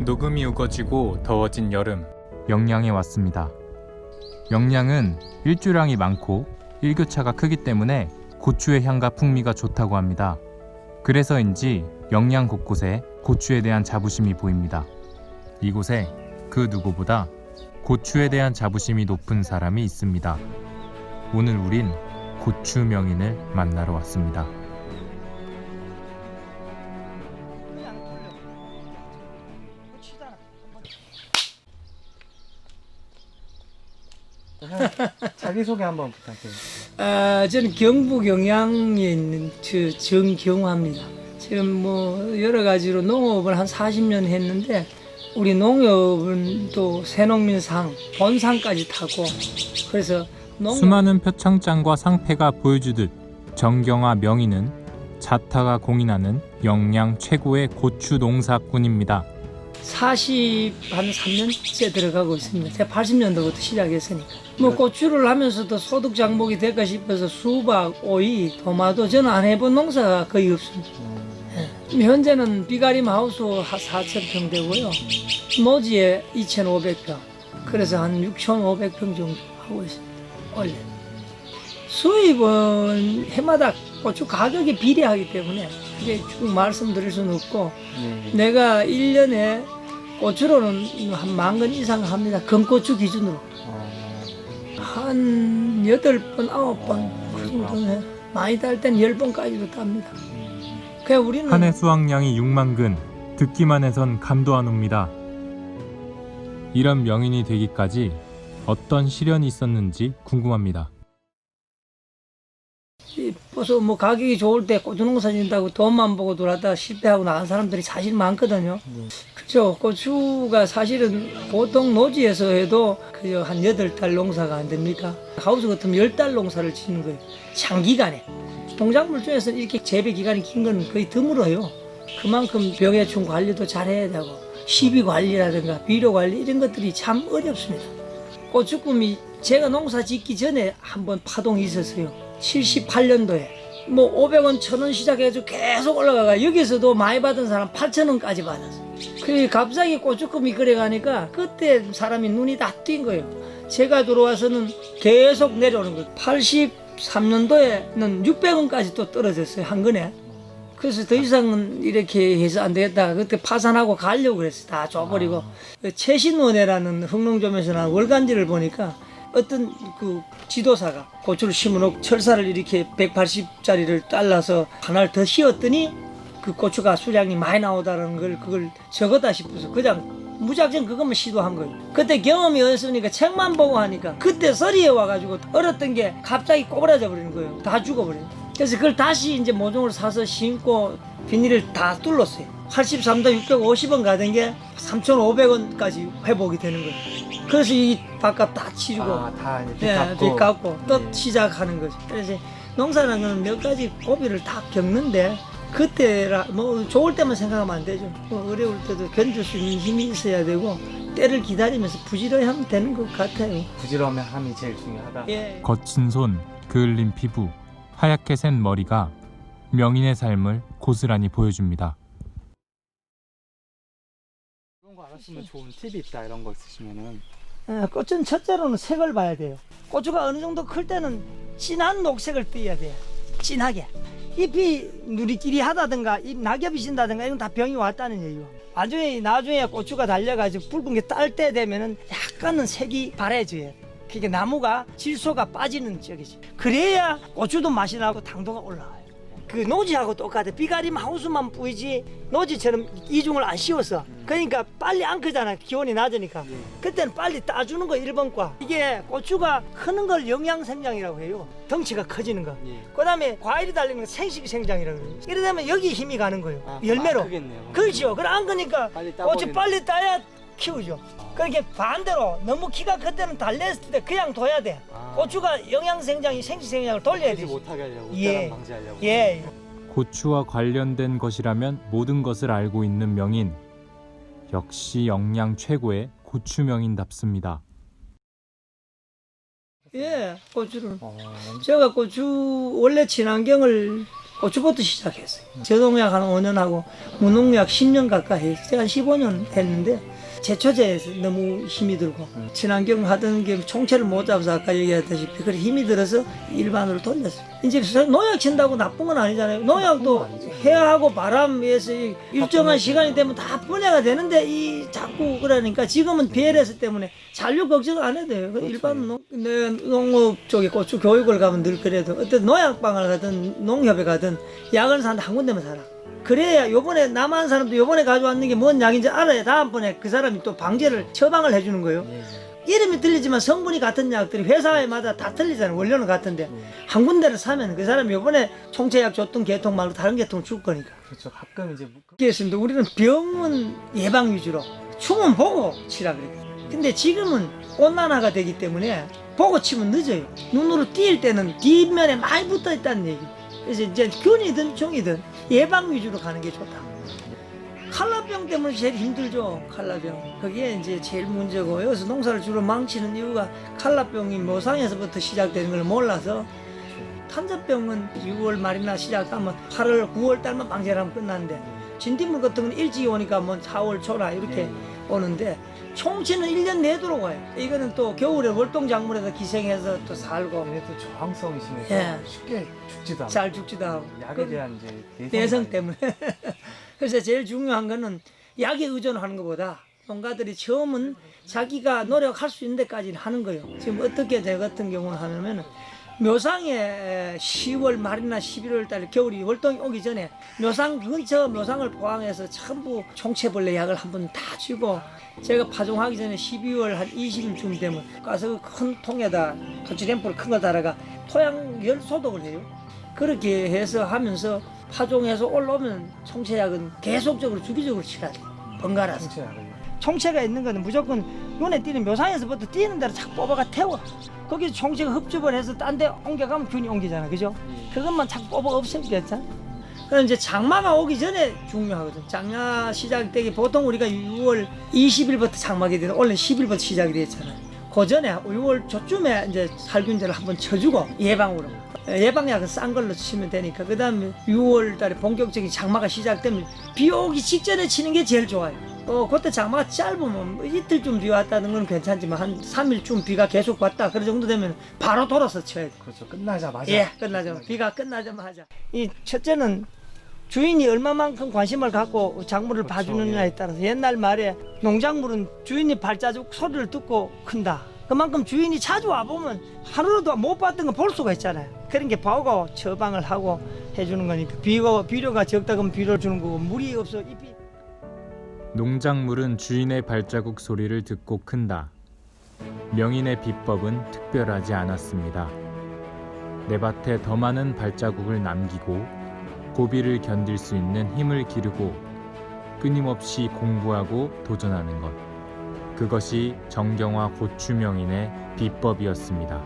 녹음이 우거지고 더워진 여름, 영양에 왔습니다. 영양은 일주량이 많고 일교차가 크기 때문에 고추의 향과 풍미가 좋다고 합니다. 그래서인지 영양 곳곳에 고추에 대한 자부심이 보입니다. 이곳에 그 누구보다 고추에 대한 자부심이 높은 사람이 있습니다. 오늘 우린 고추 명인을 만나러 왔습니다. 자기소개 한번 부탁드립니다. 저는 경북 영양에 있는 정경화입니다. 지금 뭐 여러 가지로 농업을 한 40년 했는데 우리 농업은 또 새농민상, 본상까지 타고 그래서 수많은 표창장과 상패가 보여주듯 정경화 명인은 자타가 공인하는 영양 최고의 고추 농사꾼입니다. 43년째 들어가고 있습니다. 제가 80년도부터 시작했으니까. 뭐 고추를 하면서도 소득 장목이 될까 싶어서 수박, 오이, 토마토 저는 안 해본 농사가 거의 없습니다. 현재는 비가림 하우스 4,000평 되고요. 노지에 2,500평. 그래서 한 6,500평 정도 하고 있습니다. 원래. 수입은 해마다 고추 가격이 비례하기 때문에 이게 쭉 말씀드릴 수는 없고 내가 1년에 고추로는 한 10,000건 이상 합니다. 금고추 기준으로. 한 8번, 9번 그 정도는 많이 딸 땐 10번까지도 땁니다. 그냥 우리는 한 해 수확량이 6만 근, 듣기만 해선 감도 안 옵니다. 이런 명인이 되기까지 어떤 시련이 있었는지 궁금합니다. 벌써 뭐 가격이 좋을 때 고추 농사 짓는다고 돈만 보고 돌았다가 실패하고 나간 사람들이 사실 많거든요. 그렇죠. 고추가 사실은 보통 노지에서 해도 그저 한 8달 농사가 안 됩니다. 하우스 같으면 10달 농사를 짓는 거예요. 장기간에. 농작물 중에서는 이렇게 재배 기간이 긴 건 거의 드물어요. 그만큼 병해충 관리도 잘해야 되고 시비 관리라든가 비료 관리 이런 것들이 참 어렵습니다. 고추꿈이 제가 농사 짓기 전에 한번 파동이 있었어요. 78년도에 뭐 500원, 1,000원 시작해가지고 계속 올라가가 여기서도 많이 받은 사람 8,000원까지 받았어요. 그래 갑자기 고추꿈이 그래가니까 그때 사람이 눈이 다 띈 거예요. 제가 들어와서는 계속 내려오는 거예요. 83년도에는 600원까지 또 떨어졌어요, 한 건에. 그래서 더 이상은 이렇게 해서 안 되겠다. 그때 파산하고 가려고 그랬어요. 다 줘버리고. 최신원회라는 흥농점에서 나온 월간지를 보니까 어떤 그 지도사가 고추를 심어놓고 철사를 이렇게 180짜리를 잘라서 하나를 더 씌웠더니 그 고추가 수량이 많이 나오다는 걸 그걸 적었다 싶어서 그냥 무작정 그것만 시도한 거예요. 그때 경험이 없으니까 책만 보고 하니까 그때 서리에 와가지고 얼었던 게 갑자기 꼬부라져 버리는 거예요. 다 죽어버려요. 그래서 그걸 다시 이제 모종을 사서 심고 비닐을 다 뚫었어요. 83도 650원 가던 게 3,500원까지 회복이 되는 거예요. 그래서 이 밥값 다 치르고 다 이제 빚 갚고 또 시작하는 거죠. 그래서 농사라는 건 몇 가지 고비를 다 겪는데 그때라 뭐 좋을 때만 생각하면 안 되죠. 뭐 어려울 때도 견딜 수 있는 힘이 있어야 되고 때를 기다리면서 부지런히 하면 되는 것 같아요. 부지런함이 제일 중요하다. 예. 거친 손, 그을린 피부, 하얗게 센 머리가 명인의 삶을 고스란히 보여줍니다. 그런 거 알았으면 좋은 팁이 있다 이런 거 있으시면은. 꽃은 첫째로는 색을 봐야 돼요. 고추가 어느 정도 클 때는 진한 녹색을 띄어야 돼요. 진하게. 잎이 누리끼리하다든가 잎 낙엽이 진다든가 이건 다 병이 왔다는 얘기고. 나중에 고추가 달려가지고 붉은 게 딸 때 되면은 약간은 색이 바래져요. 그게 나무가 질소가 빠지는 쪽이지. 그래야 고추도 맛이 나고 당도가 올라와요. 그 노지하고 똑같아. 비가림 하우스만 뿌이지 노지처럼 이중을 안 씌웠어. 그러니까 빨리 안 크잖아. 기온이 낮으니까. 그때는 빨리 따주는 거 1번과. 이게 고추가 크는 걸 영양생장이라고 해요. 덩치가 커지는 거. 그 다음에 과일이 달리는 거 생식생장이라고 해요. 이래 되면 여기 힘이 가는 거예요. 열매로. 그렇죠. 그래 안 크니까 고추 빨리 따야 키우죠. 그렇게 반대로 너무 키가 클 때는 달랬을 때 그냥 둬야 돼. 고추가 영양생장이 생식생장을 돌려야 돼. 못하게 하려고, 예. 방지하려고. 예. 고추와 관련된 것이라면 모든 것을 알고 있는 명인. 역시 영양 최고의 고추 명인답습니다. 예, 고추를. 제가 고추 원래 친환경을 고추부터 시작했어요. 저농약 한 5년 하고 무농약 10년 가까이 했어요. 제가 한 15년 했는데 제초제에서 너무 힘이 들고 친환경 하던 게 총체를 못 잡아서 아까 얘기했다시피 그래 힘이 들어서 일반으로 돌렸어요. 이제 농약 친다고 나쁜 건 아니잖아요. 농약도 해하고 바람에서 일정한 시간이 되면 다 분해가 되는데 이 자꾸 그러니까 지금은 BLS 때문에 잔류 걱정 안 해도 돼요. 일반 농업 쪽에 고추 교육을 가면 늘 그래도 어떤 농약방을 가든 농협에 가든 약을 사는데 한 군데만 사라. 그래야 요번에 남한 사람도 요번에 가져왔는 게 뭔 약인지 알아야 다음번에 그 사람이 또 방제를 처방을 해주는 거예요. 이름이 틀리지만 성분이 같은 약들이 회사마다 다 틀리잖아요. 원료는 같은데 한 군데를 사면 그 사람이 요번에 총체약 줬던 계통 말고 다른 계통 줄 거니까. 그렇죠. 가끔 이제 그렇습니다. 우리는 병은 예방 위주로 춤은 보고 치라 그랬거든요. 근데 지금은 온난화가 되기 때문에 보고 치면 늦어요. 눈으로 띌 때는 뒷면에 많이 붙어 있다는 얘기. 그래서 이제 균이든 종이든 예방 위주로 가는 게 좋다. 칼라병 때문에 제일 힘들죠. 칼라병. 그게 이제 제일 문제고 여기서 농사를 주로 망치는 이유가 칼라병이 모상에서부터 시작되는 걸 몰라서 탄저병은 6월 말이나 시작하면 8월, 9월 달만 방제를 하면 끝나는데 진딧물 같은 건 일찍 오니까 뭐 4월 초나 이렇게 오는데 총치는 1년 내도록 와요. 이거는 또 겨울에 월동작물에서 기생해서 또 살고 얘네도 저항성이 심해서 예. 쉽게 죽지도 않고 잘 죽지도 않고 약에 대한 이제 내성 때문에 그래서 제일 중요한 거는 약에 의존하는 것보다 농가들이 처음은 자기가 노력할 수 있는 데까지는 하는 거예요. 지금 어떻게 제 같은 경우는 하냐면 묘상에 10월 말이나 11월 달 겨울이 월동이 오기 전에 묘상 근처 묘상을 포함해서 전부 총체벌레 약을 한번 다 주고 제가 파종하기 전에 12월 한 20일쯤 되면 가서 큰 통에다 토치램프를 큰 거 달아가 토양 열 소독을 해요. 그렇게 해서 하면서 파종해서 올라오면 총체약은 계속적으로 주기적으로 치라야 돼요. 번갈아서. 총체약을 총체가 있는 거는 무조건 눈에 띄는 묘상에서부터 띄는 대로 착 뽑아가 태워. 거기서 총체가 흡집을 해서 딴 데 옮겨가면 균이 옮기잖아. 그죠? 그것만 착 뽑아 없애겠잖아. 그럼 이제 장마가 오기 전에 중요하거든. 장마 시작되기 보통 우리가 6월 20일부터 장마가 되는 원래 10일부터 시작이 됐잖아요. 그 전에 6월 초쯤에 이제 살균제를 한번 쳐주고 예방으로. 예방약은 싼 걸로 치면 되니까 그 다음에 6월 달에 본격적인 장마가 시작되면 비 오기 직전에 치는 게 제일 좋아요. 그때 장마가 짧으면 뭐 이틀쯤 비 왔다는 건 괜찮지만 한 3일쯤 비가 계속 왔다 그 정도 되면 바로 돌아서 쳐야 돼. 그렇죠. 끝나자마자. 예, 끝나자마자. 비가 끝나자마자. 이 첫째는 주인이 얼마만큼 관심을 갖고 작물을 그렇죠, 봐주느냐에 따라서 옛날 말에 농작물은 주인이 발자국 소리를 듣고 큰다. 그만큼 주인이 자주 와보면 하루라도 못 봤던 거 볼 수가 있잖아요. 그런 게 보고 처방을 하고 해주는 거니까 비료가 적다 그러면 비료를 주는 거고 물이 없어 잎이 농작물은 주인의 발자국 소리를 듣고 큰다. 명인의 비법은 특별하지 않았습니다. 내 밭에 더 많은 발자국을 남기고 고비를 견딜 수 있는 힘을 기르고 끊임없이 공부하고 도전하는 것. 그것이 정경화 고추명인의 비법이었습니다.